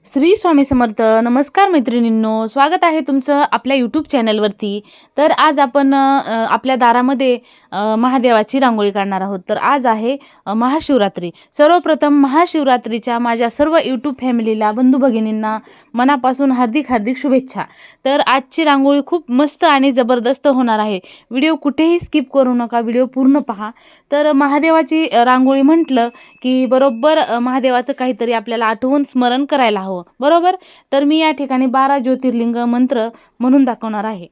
श्री स्वामी समर्थ. नमस्कार मैत्रिणींनो, स्वागत आहे तुमचं आपल्या यूट्यूब चॅनलवरती. तर आज आपण आपल्या दारामध्ये महादेवाची रांगोळी काढणार आहोत. तर आज आहे महाशिवरात्री. सर्वप्रथम महाशिवरात्रीच्या माझ्या सर्व यूट्यूब फॅमिलीला, बंधू भगिनींना मनापासून हार्दिक हार्दिक शुभेच्छा. तर आजची रांगोळी खूप मस्त आणि जबरदस्त होणार आहे. व्हिडिओ कुठेही स्किप करू नका, व्हिडिओ पूर्ण पहा. तर महादेवाची रांगोळी म्हटलं की बरोबर महादेवाचं काहीतरी आपल्याला आठवून स्मरण करायला हवं, बरोबर. तर मी या ठिकाणी 12 ज्योतिर्लिंग मंत्र म्हणून दाखवणार आहे.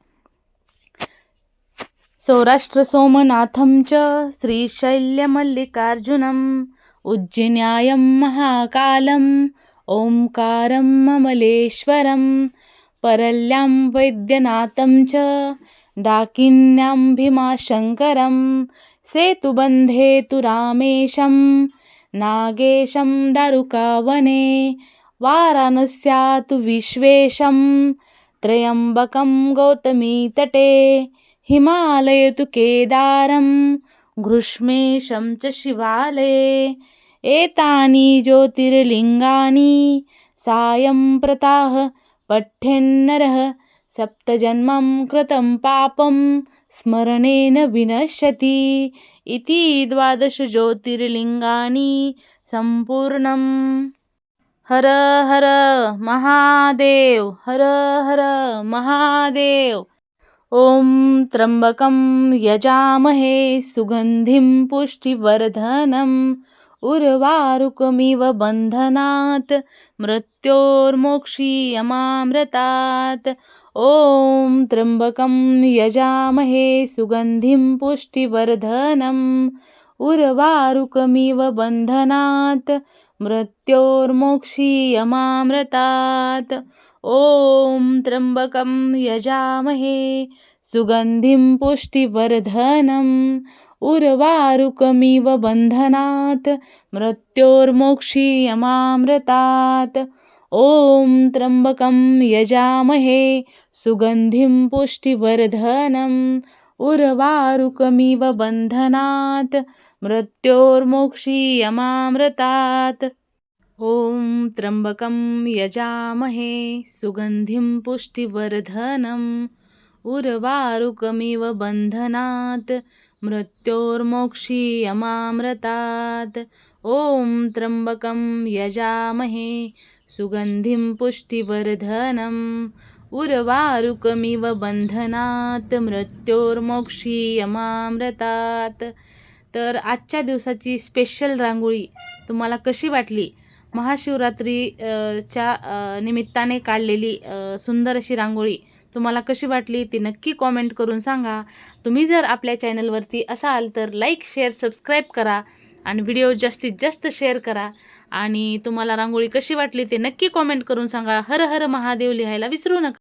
सौराष्ट्र सोमनाथम च श्रीशैल्य मल्लिकार्जुनम उज्जैन्यायं महाकालम ओंकारं ममलेश्वरम परल्यां वैद्यनाथं च डाकिन्यां भीमाशंकरं सेतुबंधे तु रामेशं नागेशं दारुकावने वाराणस्यातु विश्वेशं त्र्यंबकं गौतमी तटे हिमालय तु केदारं घृष्मेशं च शिवालये एतानि ज्योतिर्लिंगानि सायं प्रताह पठ्यन्नरः सप्तजन्मं कृतं पापं स्मरणेन विनश्यति इति 12 ज्योतिर्लिंगानि संपूर्णम्. हर हर महादेव, हर हर महादेव. ओम त्र्यंबकं यजामहे सुगंधिं पुष्टिवर्धनम् उर्वारुकमिव बंधनात् मृत्योर्मोक्षीयमामृतात्. ओम त्र्यंबकं यजामहे सुगंधिं पुष्टिवर्धनम् उर्वारुकमिव बंधनात् मृत्योर्मोक्षीयमामृतात्. ओम त्र्यंबकं यजामहे सुगंधिं पुष्टिवर्धनम् उर्वारुकमिव बंधनात् मृत्योर्मोक्षीयमामृतात्. ओम त्र्यंबकं यजामहे सुगंधिं पुष्टिवर्धनम् उर्वारुकमिव बंधनात् मृत्योर्मोक्षीयमामृतात्. ओम त्र्यंबकं यजामहे सुगंधिं पुष्टिवर्धनम् उर्वारुकमिव बंधनात् मृत्योर्मोक्षीयमामृतात्. ओम त्र्यंबकं यजामहे सुगंधिं पुष्टिवर्धनम् उर्वारुकमिव बंधनात् मृत्योर्मोक्षीयमामृतात्. तर आजच्या दिवसाची स्पेशल रांगोळी तुम्हाला कशी वाटली? महाशिवरात्रीच्या निमित्ताने काढलेली सुंदर अशी रांगोळी तुम्हाला कशी वाटली ती नक्की कॉमेंट करून सांगा. तुम्ही जर आपल्या चॅनलवरती असाल तर लाईक, शेअर, सबस्क्राईब करा आणि व्हिडिओ जास्तीत जास्त शेअर करा. आणि तुम्हाला रांगोळी कशी वाटली ते नक्की कॉमेंट करून सांगा. हर हर महादेव लिहायला विसरू नका.